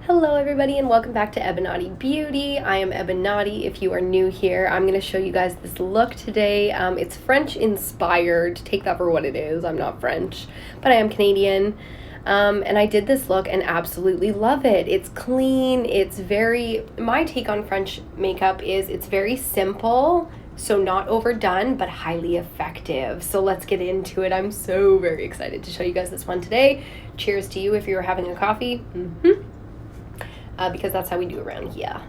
Hello everybody and welcome back to Ebinotti Beauty. I am Ebinotti. If you are new here, I'm going to show you guys this look today. It's French inspired. Take that for what it is. I'm not French, but I am Canadian. And I did this look and absolutely love it. It's clean. My take on French makeup is it's very simple, so not overdone, but highly effective. So let's get into it. I'm so very excited to show you guys this one today. Cheers to you if you were having a coffee. Because that's how we do around here.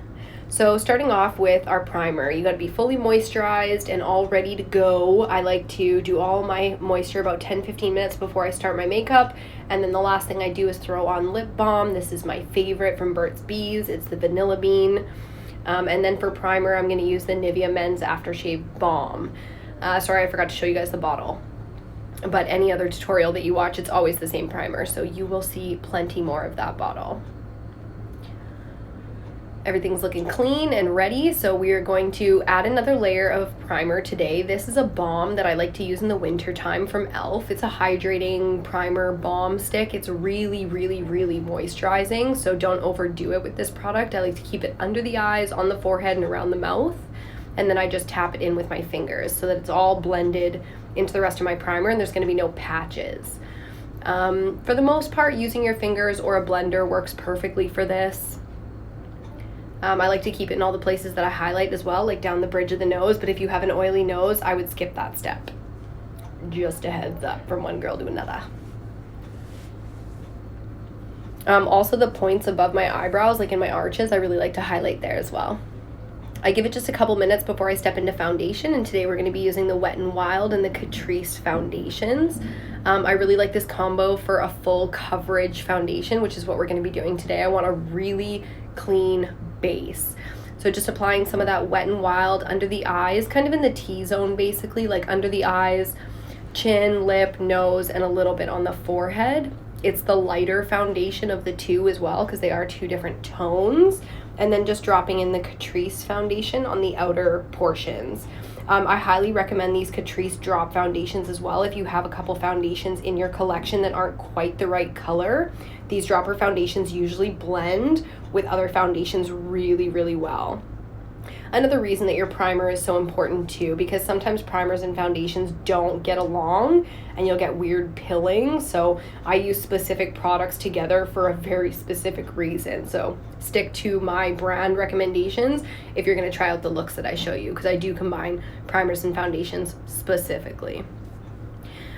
So starting off with our primer, you got to be fully moisturized and all ready to go. I like to do all my moisture about 10-15 minutes before I start my makeup, and then the last thing I do is throw on lip balm. This is my favorite from Burt's Bees. It's the Vanilla Bean. And then for primer, I'm going to use the Nivea Men's Aftershave Balm. Sorry, I forgot to show you guys the bottle. But any other tutorial that you watch, it's always the same primer, so you will see plenty more of that bottle. Everything's looking clean and ready, so we are going to add another layer of primer today. This is a balm that I like to use in the winter time from e.l.f. It's a hydrating primer balm stick. It's really moisturizing, so don't overdo it with this product. I like to keep it under the eyes, on the forehead, and around the mouth, and then I just tap it in with my fingers so that it's all blended into the rest of my primer and there's going to be no patches. For the most part, using your fingers or a blender works perfectly for this. I like to keep it in all the places that I highlight as well, like down the bridge of the nose, but if you have an oily nose, I would skip that step. Just a heads up from one girl to another. Also the points above my eyebrows, like in my arches, I really like to highlight there as well. I give it just a couple minutes before I step into foundation, and today we're going to be using the Wet n Wild and the Catrice foundations. I really like this combo for a full coverage foundation, which is what we're going to be doing today. I want a really clean base. So just applying some of that Wet n Wild under the eyes, kind of in the T-zone basically, like under the eyes, chin, lip, nose, and a little bit on the forehead. It's the lighter foundation of the two as well because they are two different tones. And then just dropping in the Catrice foundation on the outer portions. I highly recommend these Catrice drop foundations as well if you have a couple foundations in your collection that aren't quite the right color. These dropper foundations usually blend with other foundations really well. Another reason that your primer is so important too, because sometimes primers and foundations don't get along and you'll get weird pilling. So I use specific products together for a very specific reason. So stick to my brand recommendations if you're going to try out the looks that I show you, because I do combine primers and foundations specifically.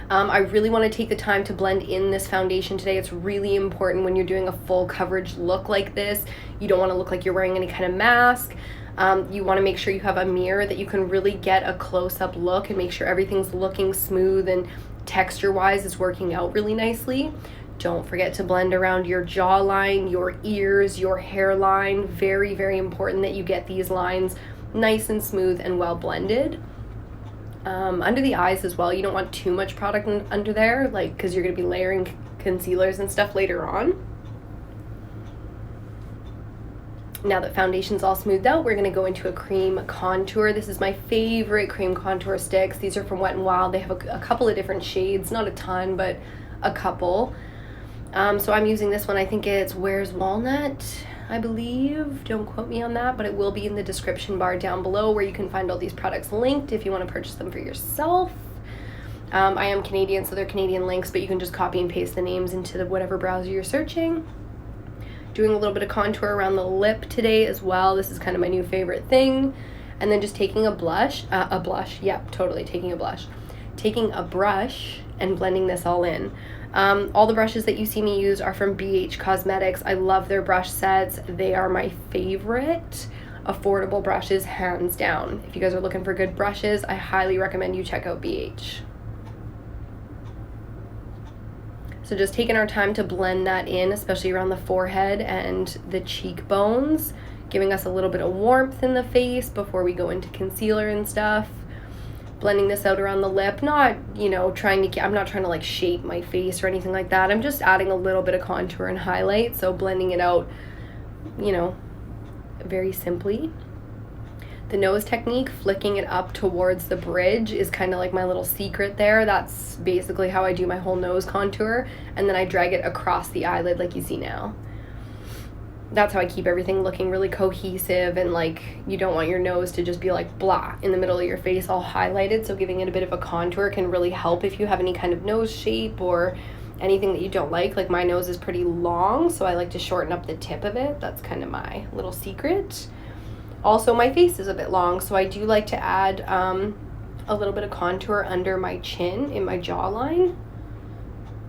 I really want to take the time to blend in this foundation today. It's really important when you're doing a full coverage look like this. You don't want to look like you're wearing any kind of mask. You want to make sure you have a mirror that you can really get a close-up look and make sure everything's looking smooth and texture-wise is working out really nicely. Don't forget to blend around your jawline, your ears, your hairline. Very important that you get these lines nice and smooth and well blended. Under the eyes as well, you don't want too much product under there, like, because you're going to be layering concealers and stuff later on. Now that foundation's all smoothed out, we're going to go into a cream contour. This is my favorite cream contour sticks. These are from Wet n Wild. They have a couple of different shades, not a ton, but a couple. So I'm using this one. I think it's Where's Walnut, I believe. Don't quote me on that, but it will be in the description bar down below where you can find all these products linked if you want to purchase them for yourself. I am Canadian, so they're Canadian links, but you can just copy and paste the names into whatever browser you're searching. Doing a little bit of contour around the lip today as well. This is kind of my new favorite thing. And then just taking a brush, taking a brush and blending this all in. All the brushes that you see me use are from BH Cosmetics. I love their brush sets. They are my favorite affordable brushes, hands down. If you guys are looking for good brushes, I highly recommend you check out BH. So just taking our time to blend that in, especially around the forehead and the cheekbones, giving us a little bit of warmth in the face before we go into concealer and stuff. Blending this out around the lip, not, I'm not trying to like shape my face or anything like that. I'm just adding a little bit of contour and highlight, so blending it out, very simply. The nose technique, flicking it up towards the bridge, is kind of like my little secret there. That's basically how I do my whole nose contour, and then I drag it across the eyelid like you see now. that's how I keep everything looking really cohesive, and like you don't want your nose to just be like blah in the middle of your face all highlighted, so giving it a bit of a contour can really help if you have any kind of nose shape or anything that you don't like. Like my nose is pretty long, so I like to shorten up the tip of it. That's kind of my little secret. Also, my face is a bit long, so I do like to add a little bit of contour under my chin in my jawline.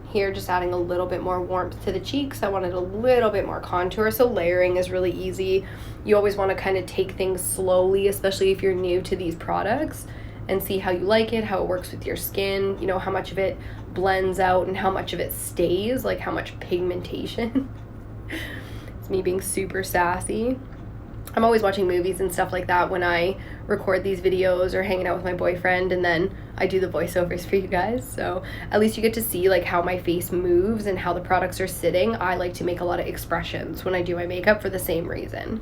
Here, just adding a little bit more warmth to the cheeks. I wanted a little bit more contour, so layering is really easy. You always want to kind of take things slowly, especially if you're new to these products, and see how you like it, how it works with your skin, you know, how much of it blends out and how much of it stays, like how much pigmentation. It's me being super sassy. I'm always watching movies and stuff like that when I record these videos or hanging out with my boyfriend, and then I do the voiceovers for you guys, so at least you get to see like how my face moves and how the products are sitting. I like to make a lot of expressions when I do my makeup for the same reason.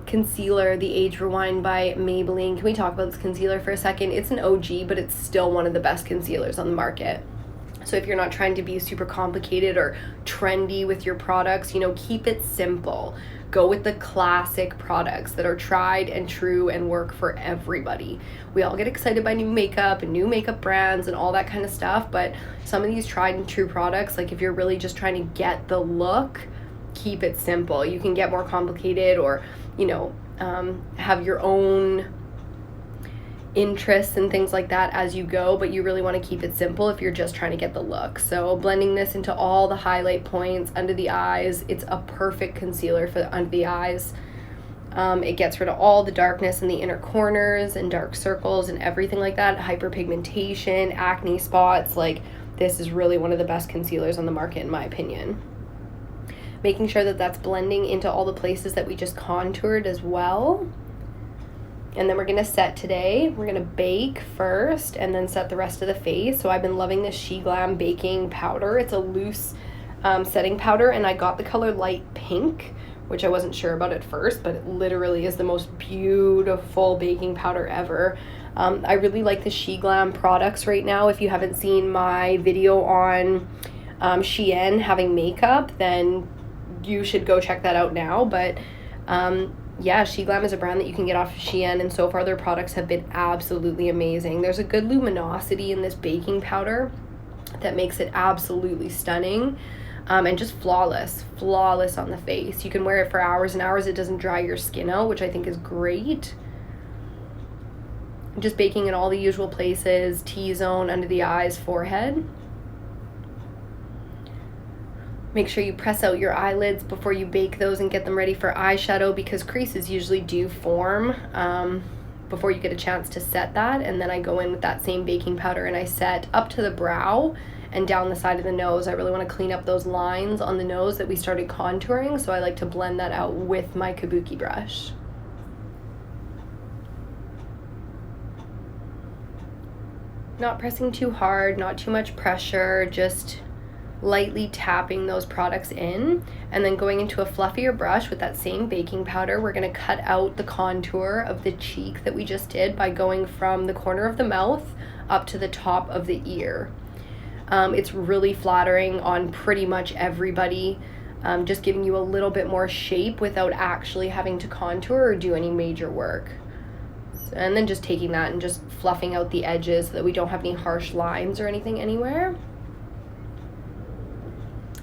Concealer, the Age Rewind by Maybelline. Can we talk about this concealer for a second? It's an OG, but it's still one of the best concealers on the market. So if you're not trying to be super complicated or trendy with your products, you know, keep it simple. Go with the classic products that are tried and true and work for everybody. We all get excited by new makeup and new makeup brands and all that kind of stuff, but some of these tried and true products, like if you're really just trying to get the look, keep it simple. You can get more complicated or, you know, have your own interests and things like that as you go, but you really want to keep it simple if you're just trying to get the look. So blending this into all the highlight points under the eyes, it's a perfect concealer for under the eyes. It gets rid of all the darkness in the inner corners and dark circles and everything like that, hyperpigmentation, acne spots. Like, this is really one of the best concealers on the market in my opinion. Making sure that that's blending into all the places that we just contoured as well. And then we're gonna set today. We're gonna bake first and then set the rest of the face. So I've been loving this SHEGLAM baking powder. It's a loose setting powder, and I got the color light pink, which I wasn't sure about at first, but it literally is the most beautiful baking powder ever. I really like the SHEGLAM products right now. If you haven't seen my video on Shein having makeup, then you should go check that out now. But yeah, SHEGLAM is a brand that you can get off of Shein, and so far their products have been absolutely amazing. There's a good luminosity in this baking powder that makes it absolutely stunning, and just flawless on the face. You can wear it for hours and hours. It doesn't dry your skin out, which I think is great. Just baking in all the usual places: T-zone, under the eyes, forehead. Make sure you press out your eyelids before you bake those and get them ready for eyeshadow, because creases usually do form before you get a chance to set that. And then I go in with that same baking powder and I set up to the brow and down the side of the nose. I really want to clean up those lines on the nose that we started contouring, so I like to blend that out with my kabuki brush. Not pressing too hard, not too much pressure, just lightly tapping those products in, and then going into a fluffier brush with that same baking powder. We're going to cut out the contour of the cheek that we just did by going from the corner of the mouth up to the top of the ear. It's really flattering on pretty much everybody, just giving you a little bit more shape without actually having to contour or do any major work. And then just taking that and just fluffing out the edges so that we don't have any harsh lines or anything anywhere,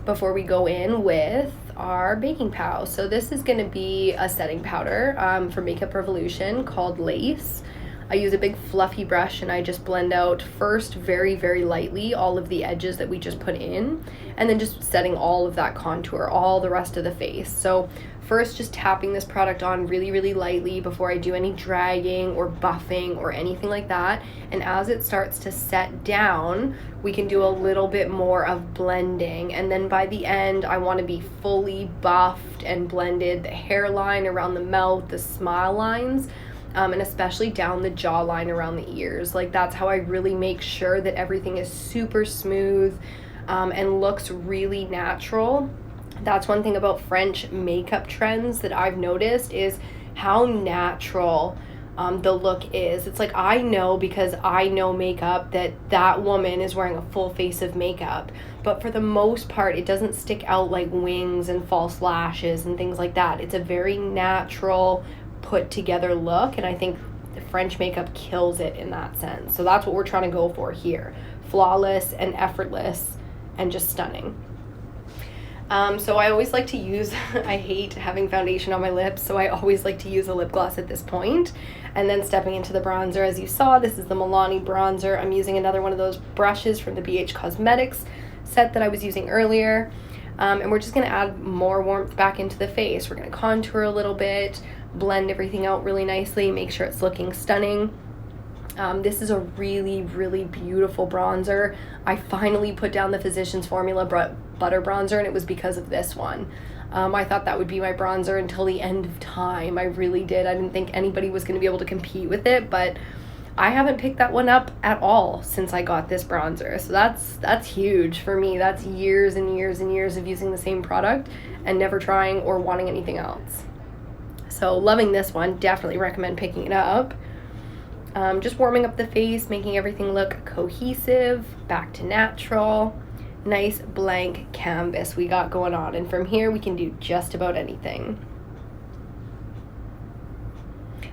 before we go in with our baking powder. So this is going to be a setting powder for Makeup Revolution called Lace. I use a big fluffy brush and I just blend out first very lightly all of the edges that we just put in, and then just setting all of that contour, all the rest of the face. So first, just tapping this product on really lightly before I do any dragging or buffing or anything like that. And as it starts to set down, we can do a little bit more of blending. And then by the end, I want to be fully buffed and blended. The hairline around the mouth, the smile lines, and especially down the jawline around the ears. Like, that's how I really make sure that everything is super smooth and looks really natural. That's one thing about French makeup trends that I've noticed, is how natural the look is. It's like, I know, because I know makeup, that that woman is wearing a full face of makeup, but for the most part it doesn't stick out like wings and false lashes and things like that. It's a very natural, put together look, and I think French makeup kills it in that sense. So that's what we're trying to go for here. Flawless and effortless and just stunning. So I always like to use, I hate having foundation on my lips, so I always like to use a lip gloss at this point. And then stepping into the bronzer, as you saw, this is the Milani bronzer. I'm using another one of those brushes from the BH Cosmetics set that I was using earlier. And we're just going to add more warmth back into the face. We're going to contour a little bit, blend everything out really nicely, make sure it's looking stunning. This is a really, really beautiful bronzer. I finally put down the Physicians Formula butter bronzer, and it was because of this one. I thought that would be my bronzer until the end of time. I really did. I didn't think anybody was going to be able to compete with it, but I haven't picked that one up at all since I got this bronzer. So that's huge for me. That's years and years and years of using the same product and never trying or wanting anything else. So loving this one. Definitely recommend picking it up. Just warming up the face, making everything look cohesive, back to natural. Nice blank canvas we got going on, and from here we can do just about anything.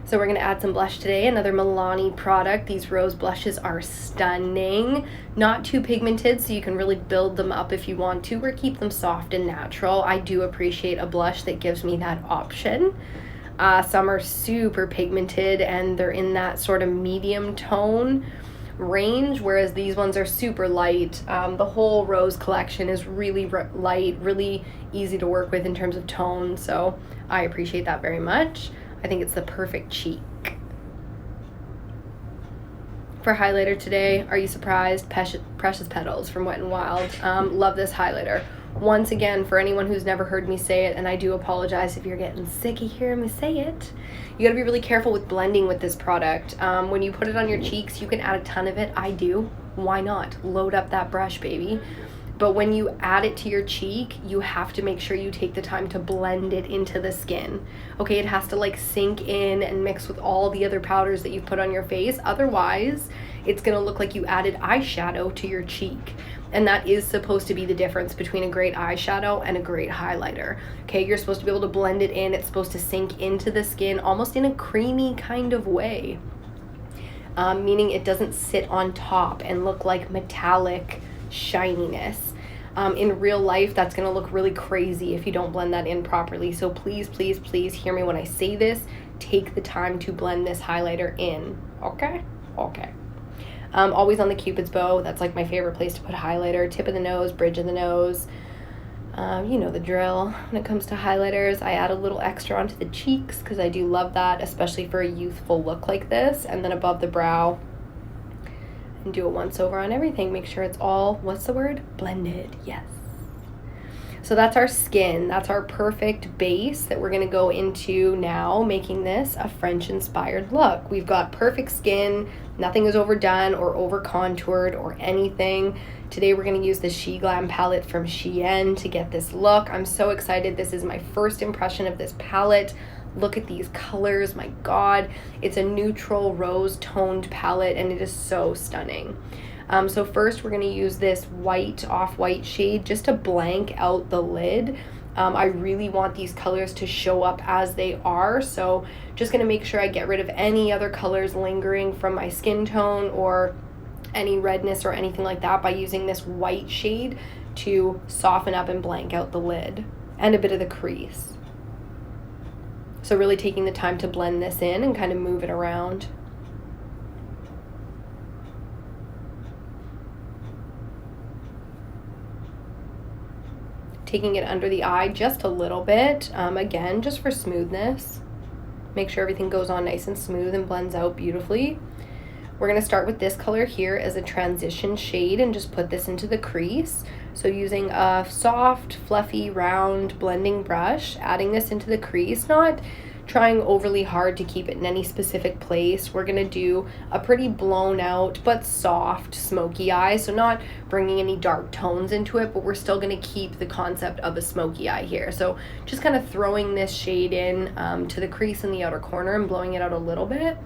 So we're going to add some blush today, another Milani product. These rose blushes are stunning, not too pigmented, so you can really build them up if you want to, or keep them soft and natural. I do appreciate a blush that gives me that option. Some are super pigmented and they're in that sort of medium tone range, whereas these ones are super light. The whole rose collection is really light, really easy to work with in terms of tone, so I appreciate that very much. I think it's the perfect cheek. For highlighter today, are you surprised? Precious Petals from Wet n Wild. Love this highlighter. Once again, for anyone who's never heard me say it, and I do apologize if you're getting sick of hearing me say it, you gotta be really careful with blending with this product. When you put it on your cheeks, you can add a ton of it. I do. Why not? Load up that brush, baby. But when you add it to your cheek, you have to make sure you take the time to blend it into the skin. Okay, it has to like sink in and mix with all the other powders that you've put on your face. Otherwise, it's gonna look like you added eyeshadow to your cheek. And that is supposed to be the difference between a great eyeshadow and a great highlighter. Okay, you're supposed to be able to blend it in. It's supposed to sink into the skin almost in a creamy kind of way. Meaning it doesn't sit on top and look like metallic shininess. In real life, that's gonna look really crazy if you don't blend that in properly. So please, please, please hear me when I say this. Take the time to blend this highlighter in, okay? Okay. Always on the Cupid's bow. That's like my favorite place to put highlighter. Tip of the nose, bridge of the nose. You know the drill. When it comes to highlighters, I add a little extra onto the cheeks because I do love that, especially for a youthful look like this. And then above the brow, and do a once over on everything. Make sure it's all, what's the word? Blended. Yes. So that's our skin. That's our perfect base that we're going to go into now, making this a French inspired look. We've got perfect skin. Nothing is overdone or over contoured or anything. Today we're going to use the SHEGLAM palette from Shein to get this look. I'm so excited. This is my first impression of this palette. Look at these colors, my God. It's a neutral rose toned palette and it is so stunning. So first we're going to use this white, off-white shade just to blank out the lid. I really want these colors to show up as they are, so just going to make sure I get rid of any other colors lingering from my skin tone or any redness or anything like that by using this white shade to soften up and blank out the lid and a bit of the crease. So really taking the time to blend this in and kind of move it around. Taking it under the eye just a little bit, again, just for smoothness. Make sure everything goes on nice and smooth and blends out beautifully. We're going to start with this color here as a transition shade and just put this into the crease. So using a soft, fluffy, round blending brush, adding this into the crease, not trying overly hard to keep it in any specific place. We're gonna do a pretty blown out but soft smoky eye, so not bringing any dark tones into it, but we're still gonna keep the concept of a smoky eye here. So just kind of throwing this shade in to the crease in the outer corner and blowing it out a little bit.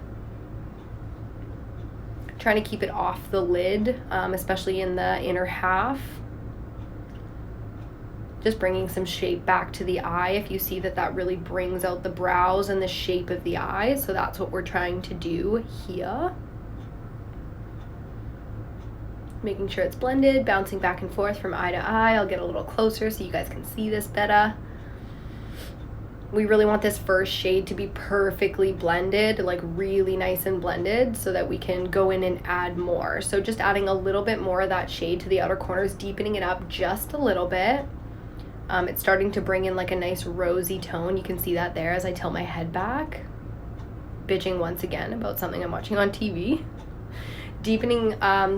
trying to keep it off the lid, especially in the inner half. Just bringing some shape back to the eye. If you see that, that really brings out the brows and the shape of the eye. So that's what we're trying to do here. Making sure it's blended, bouncing back and forth from eye to eye. I'll get a little closer so you guys can see this better. We really want this first shade to be perfectly blended, like really nice and blended, so that we can go in and add more. So just adding a little bit more of that shade to the outer corners, deepening it up just a little bit. It's starting to bring in like a nice rosy tone. You can see that there as I tilt my head back. Bitching once again about something I'm watching on TV. Deepening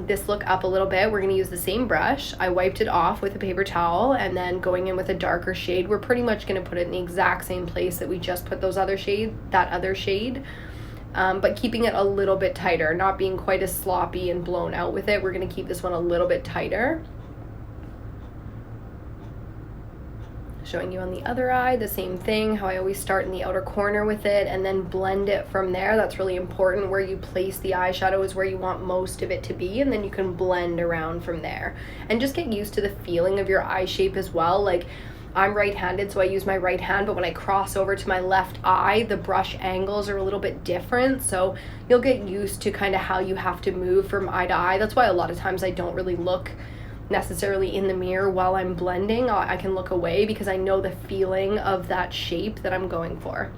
this look up a little bit, we're going to use the same brush. I wiped it off with a paper towel, and then going in with a darker shade. We're pretty much going to put it in the exact same place that we just put that other shade, but keeping it a little bit tighter, not being quite as sloppy and blown out with it. We're going to keep this one a little bit tighter. Showing you on the other eye, the same thing, how I always start in the outer corner with it and then blend it from there. That's really important. Where you place the eyeshadow is where you want most of it to be, and then you can blend around from there. And just get used to the feeling of your eye shape as well. Like, I'm right-handed, so I use my right hand, but when I cross over to my left eye, the brush angles are a little bit different, so you'll get used to kind of how you have to move from eye to eye. That's why a lot of times I don't really look necessarily in the mirror while I'm blending. I can look away because I know the feeling of that shape that I'm going for.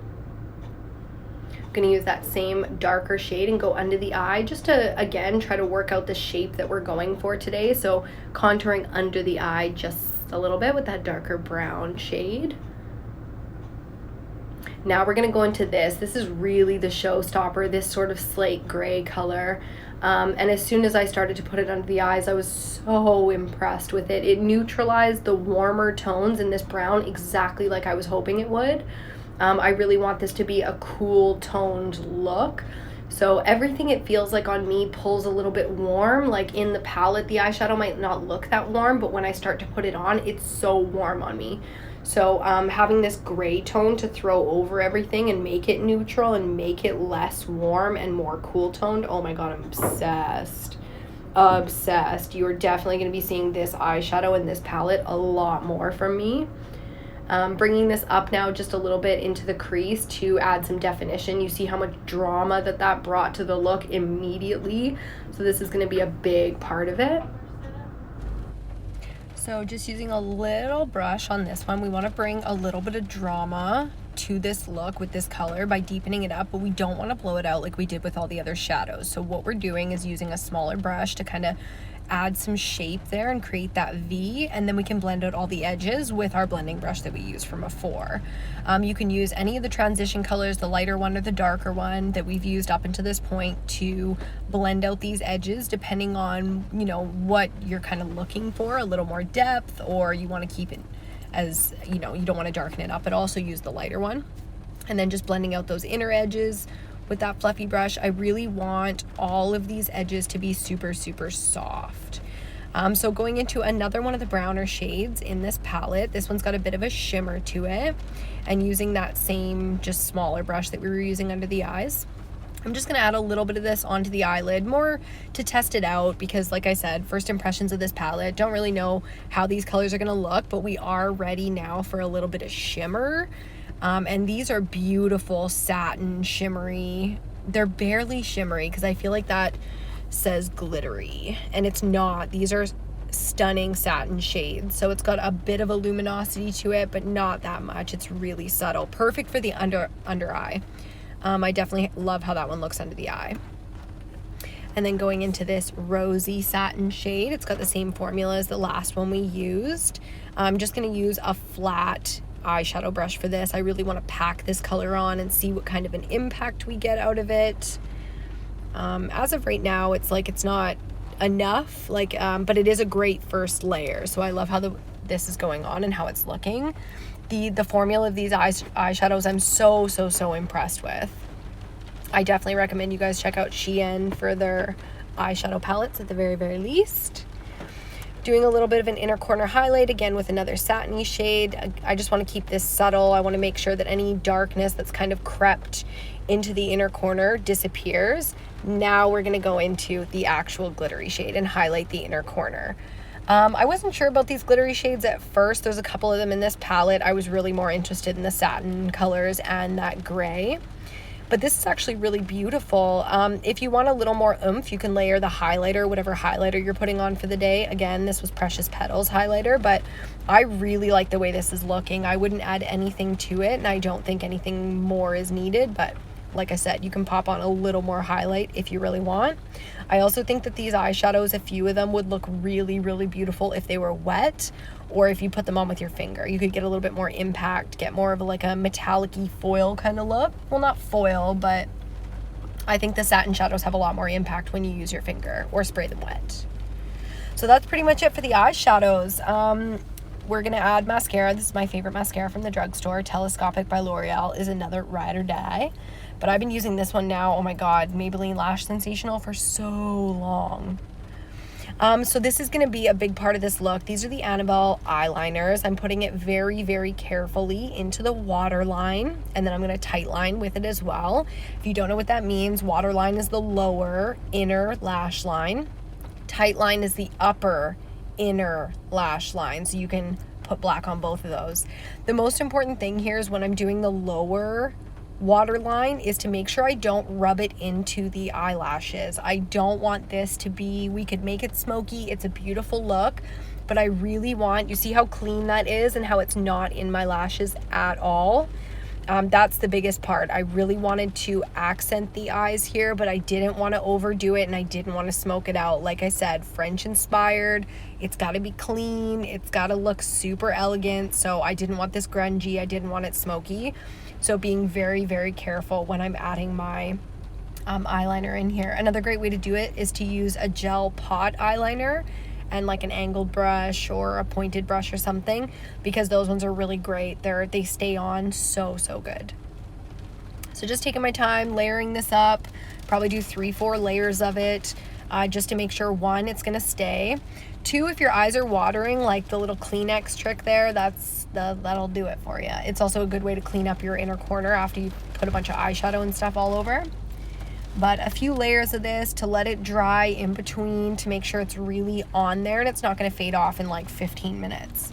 I'm going to use that same darker shade and go under the eye just to, again, try to work out the shape that we're going for today. So contouring under the eye just a little bit with that darker brown shade. Now we're going to go into this. This is really the showstopper, this sort of slate gray color. And as soon as I started to put it under the eyes, I was so impressed with it. It neutralized the warmer tones in this brown exactly like I was hoping it would. I really want this to be a cool toned look. So everything it feels like on me pulls a little bit warm. Like in the palette, the eyeshadow might not look that warm, but when I start to put it on, it's so warm on me. So having this gray tone to throw over everything and make it neutral and make it less warm and more cool toned. Oh my god, I'm obsessed. Obsessed. You are definitely going to be seeing this eyeshadow in this palette a lot more from me. Bringing this up now just a little bit into the crease to add some definition. You see how much drama that brought to the look immediately. So this is going to be a big part of it. So just using a little brush on this one, we want to bring a little bit of drama to this look with this color by deepening it up, but we don't want to blow it out like we did with all the other shadows. So what we're doing is using a smaller brush to kind of add some shape there and create that V, and then we can blend out all the edges with our blending brush that we used from before. You can use any of the transition colors, the lighter one or the darker one that we've used up until this point, to blend out these edges depending on, you know, what you're kind of looking for, a little more depth, or you want to keep it as, you know, you don't want to darken it up at all, so use the lighter one. And then just blending out those inner edges with that fluffy brush. I really want all of these edges to be super, super soft. So going into another one of the browner shades in this palette, this one's got a bit of a shimmer to it, and using that same just smaller brush that we were using under the eyes, I'm just going to add a little bit of this onto the eyelid, more to test it out, because like I said, first impressions of this palette, don't really know how these colors are going to look, but we are ready now for a little bit of shimmer. And these are beautiful satin shimmery. They're barely shimmery because I feel like that says glittery, and it's not. These are stunning satin shades, so it's got a bit of a luminosity to it, but not that much. It's really subtle, perfect for the under eye. I definitely love how that one looks under the eye. And then going into this rosy satin shade, it's got the same formula as the last one we used. I'm just going to use a flat eyeshadow brush for this. I really want to pack this color on and see what kind of an impact we get out of it. As of right now, it's like it's not enough, like, but it is a great first layer. So I love how this is going on and how it's looking. The formula of these eyeshadows, I'm so impressed with. I definitely recommend you guys check out Shein for their eyeshadow palettes at the very least. Doing a little bit of an inner corner highlight, again with another satiny shade. I just want to keep this subtle. I want to make sure that any darkness that's kind of crept into the inner corner disappears. Now we're going to go into the actual glittery shade and highlight the inner corner. I wasn't sure about these glittery shades at first. There's a couple of them in this palette. I was really more interested in the satin colors and that gray. But this is actually really beautiful. If you want a little more oomph, you can layer the highlighter, whatever highlighter you're putting on for the day. Again, this was Precious Petals highlighter, but I really like the way this is looking. I wouldn't add anything to it, and I don't think anything more is needed, but like I said, you can pop on a little more highlight if you really want. I also think that these eyeshadows, a few of them would look really, really beautiful if they were wet, or if you put them on with your finger. You could get a little bit more impact, get more of like a metallic-y foil kind of look. Well, not foil, but I think the satin shadows have a lot more impact when you use your finger or spray them wet. So that's pretty much it for the eyeshadows. We're gonna add mascara. This is my favorite mascara from the drugstore. Telescopic by L'Oreal is another ride or die. But I've been using this one now, oh my God, Maybelline Lash Sensational, for so long. So this is going to be a big part of this look. These are the Annabelle eyeliners. I'm putting it very, very carefully into the waterline, and then I'm going to tight line with it as well. If you don't know what that means, waterline is the lower inner lash line. Tight line is the upper inner lash line, so you can put black on both of those. The most important thing here is when I'm doing the lower waterline is to make sure I don't rub it into the eyelashes. I don't want this to be, we could make it smoky. It's a beautiful look, but I really want, you see how clean that is and how it's not in my lashes at all. That's the biggest part. I really wanted to accent the eyes here, but I didn't want to overdo it and I didn't want to smoke it out. Like I said, French inspired. It's got to be clean. It's got to look super elegant. So I didn't want this grungy. I didn't want it smoky. So being very, very careful when I'm adding my eyeliner in here. Another great way to do it is to use a gel pot eyeliner and like an angled brush or a pointed brush or something, because those ones are really great. They stay on so good. So just taking my time, layering this up, probably do 3-4 layers of it, just to make sure, one, it's gonna stay. Two, if your eyes are watering, like the little Kleenex trick there, that'll do it for you. It's also a good way to clean up your inner corner after you put a bunch of eyeshadow and stuff all over. But a few layers of this to let it dry in between to make sure it's really on there and it's not going to fade off in like 15 minutes.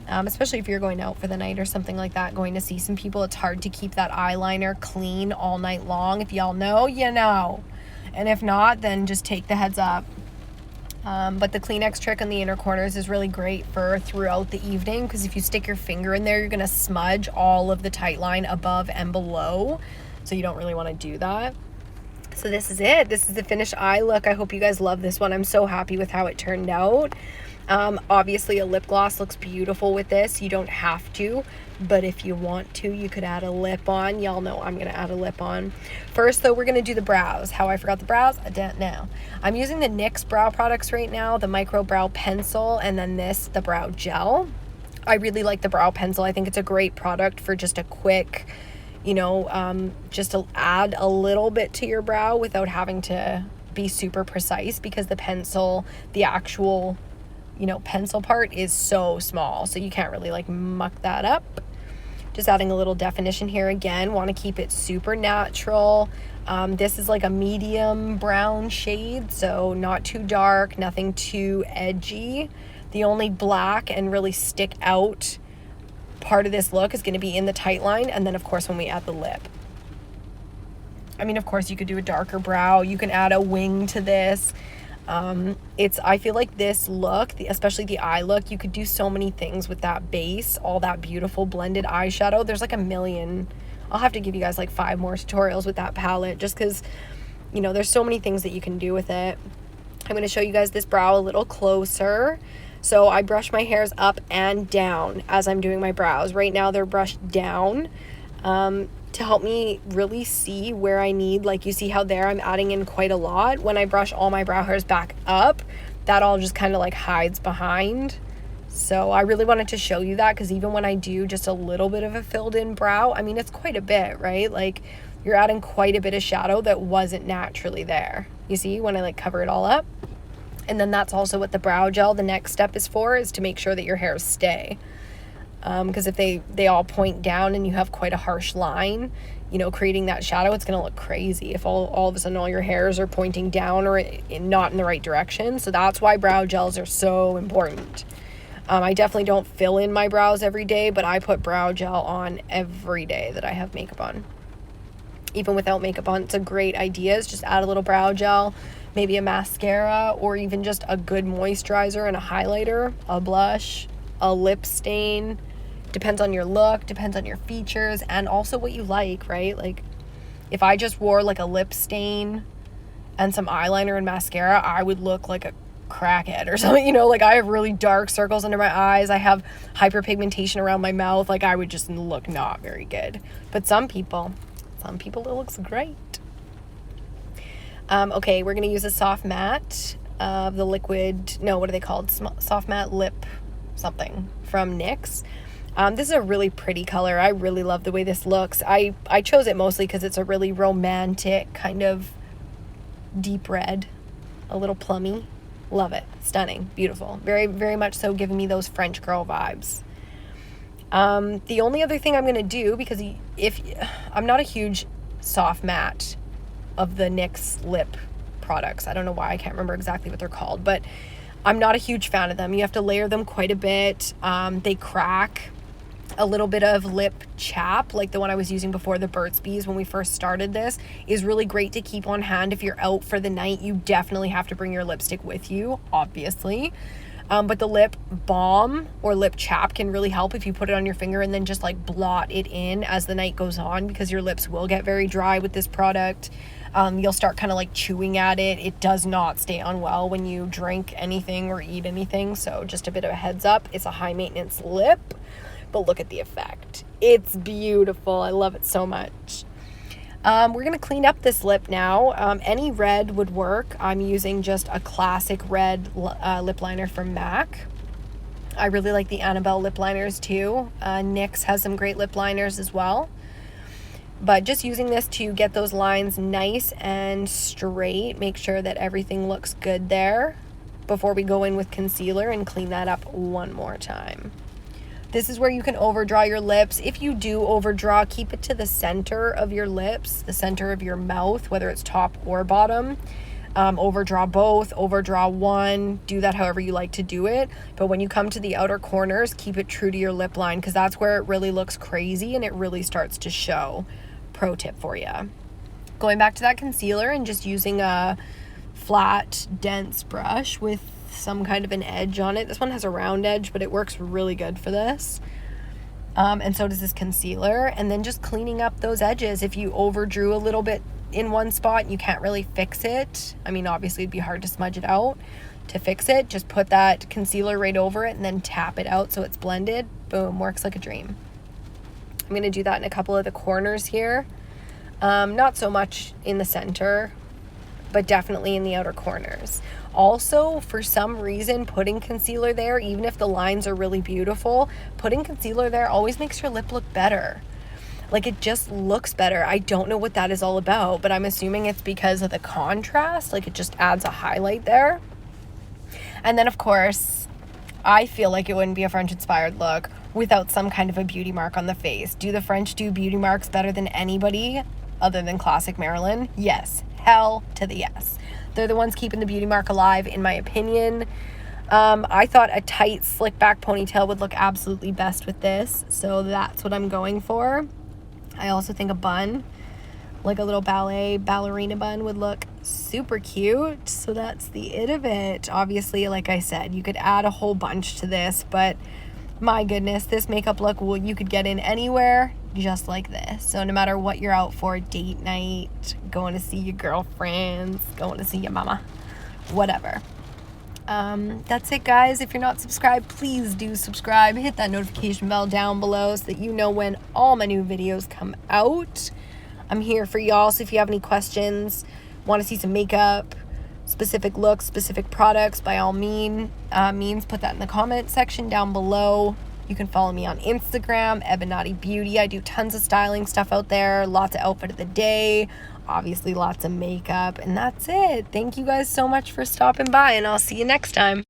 Especially if you're going out for the night or something like that, going to see some people, it's hard to keep that eyeliner clean all night long. If y'all know, you know. And if not, then just take the heads up. But the Kleenex trick on the inner corners is really great for throughout the evening, because if you stick your finger in there, you're going to smudge all of the tight line above and below. So you don't really want to do that. So this is it. This is the finished eye look. I hope you guys love this one. I'm so happy with how it turned out. Obviously a lip gloss looks beautiful with this. You don't have to, but if you want to, you could add a lip on. Y'all know I'm going to add a lip on. First though, we're going to do the brows. How I forgot the brows? I don't know. I'm using the NYX brow products right now, the micro brow pencil, and then this, the brow gel. I really like the brow pencil. I think it's a great product for just a quick, you know, just to add a little bit to your brow without having to be super precise, because the pencil, the actual, you know, pencil part is so small, so you can't really like muck that up. Just adding a little definition here. Again, want to keep it super natural. This is like a medium brown shade, so not too dark, nothing too edgy. The only black and really stick out part of this look is going to be in the tight line, and then of course when we add the lip. I mean, of course you could do a darker brow, you can add a wing to this. I feel like this look, especially the eye look, you could do so many things with that base, all that beautiful blended eyeshadow. There's like a million. I'll have to give you guys like 5 more tutorials with that palette, just because, you know, there's so many things that you can do with it. I'm going to show you guys this brow a little closer. So I brush my hairs up and down as I'm doing my brows. Right now they're brushed down to help me really see where I need, like you see how there I'm adding in quite a lot. When I brush all my brow hairs back up, that all just kind of like hides behind. So I really wanted to show you that, because even when I do just a little bit of a filled in brow, I mean, it's quite a bit, right? Like you're adding quite a bit of shadow that wasn't naturally there. You see when I like cover it all up? And then that's also what the brow gel, the next step is for, is to make sure that your hairs stay. Because if they all point down and you have quite a harsh line, you know, creating that shadow, it's going to look crazy if all of a sudden all your hairs are pointing down or not in the right direction. So that's why brow gels are so important. I definitely don't fill in my brows every day, but I put brow gel on every day that I have makeup on. Even without makeup on, it's a great idea. Just add a little brow gel, maybe a mascara, or even just a good moisturizer and a highlighter, a blush, a lip stain. Depends on your look, depends on your features, and also what you like, right? Like, if I just wore like a lip stain and some eyeliner and mascara, I would look like a crackhead or something, you know? Like, I have really dark circles under my eyes, I have hyperpigmentation around my mouth, like I would just look not very good. But some people it looks great. Okay, we're gonna use a soft matte of the liquid, no, what are they called? Soft matte lip something from NYX. This is a really pretty color. I really love the way this looks. I chose it mostly because it's a really romantic kind of deep red, a little plummy. Love it. Stunning. Beautiful. Very, very much so giving me those French girl vibes. The only other thing I'm going to do, because if I'm not a huge soft matte of the NYX lip products. I don't know why. I can't remember exactly what they're called, but I'm not a huge fan of them. You have to layer them quite a bit. They crack. A little bit of lip chap, like the one I was using before, the Burt's Bees, when we first started this, is really great to keep on hand if you're out for the night. You definitely have to bring your lipstick with you, obviously. But the lip balm or lip chap can really help if you put it on your finger and then just like blot it in as the night goes on, because your lips will get very dry with this product. You'll start kind of like chewing at it. It does not stay on well when you drink anything or eat anything. So just a bit of a heads up. It's a high maintenance lip. But look at the effect. It's beautiful. I love it so much. We're going to clean up this lip now. Any red would work. I'm using just a classic red lip liner from MAC. I really like the Annabelle lip liners too. NYX has some great lip liners as well. But just using this to get those lines nice and straight. Make sure that everything looks good there before we go in with concealer and clean that up one more time. This is where you can overdraw your lips. If you do overdraw, keep it to the center of your lips, the center of your mouth, whether it's top or bottom. Overdraw both, overdraw one, do that however you like to do it. But when you come to the outer corners, keep it true to your lip line, because that's where it really looks crazy and it really starts to show. Pro tip for you. Going back to that concealer and just using a flat, dense brush with some kind of an edge on it. This one has a round edge, but it works really good for this. And so does this concealer. And then just cleaning up those edges. If you overdrew a little bit in one spot and you can't really fix it, I mean, obviously it'd be hard to smudge it out. To fix it, just put that concealer right over it and then tap it out so it's blended. Boom, works like a dream. I'm going to do that in a couple of the corners here. Not so much in the center, but definitely in the outer corners. Also, for some reason, putting concealer there, even if the lines are really beautiful, putting concealer there always makes your lip look better. Like, it just looks better. I don't know what that is all about, but I'm assuming it's because of the contrast. Like, it just adds a highlight there. And then, of course, I feel like it wouldn't be a French-inspired look without some kind of a beauty mark on the face. Do the French do beauty marks better than anybody other than Classic Marilyn? Yes. Hell to the yes. They're the ones keeping the beauty mark alive, in my opinion. I thought a tight, slick back ponytail would look absolutely best with this, so that's what I'm going for. I also think a bun, like a little ballerina bun, would look super cute, so that's the it of it. Obviously, like I said, you could add a whole bunch to this, but my goodness, this makeup look, well, you could get in anywhere just like this. So no matter what you're out for, date night, going to see your girlfriends, going to see your mama, whatever. That's it, guys. If you're not subscribed, please do subscribe. Hit that notification bell down below so that you know when all my new videos come out. I'm here for y'all, so if you have any questions, want to see some makeup, specific looks, specific products, by all means put that in the comment section down below. You can follow me on Instagram, EBINOTTIbeauty. I do tons of styling stuff out there, lots of outfit of the day, obviously lots of makeup, and that's it. Thank you guys so much for stopping by, and I'll see you next time.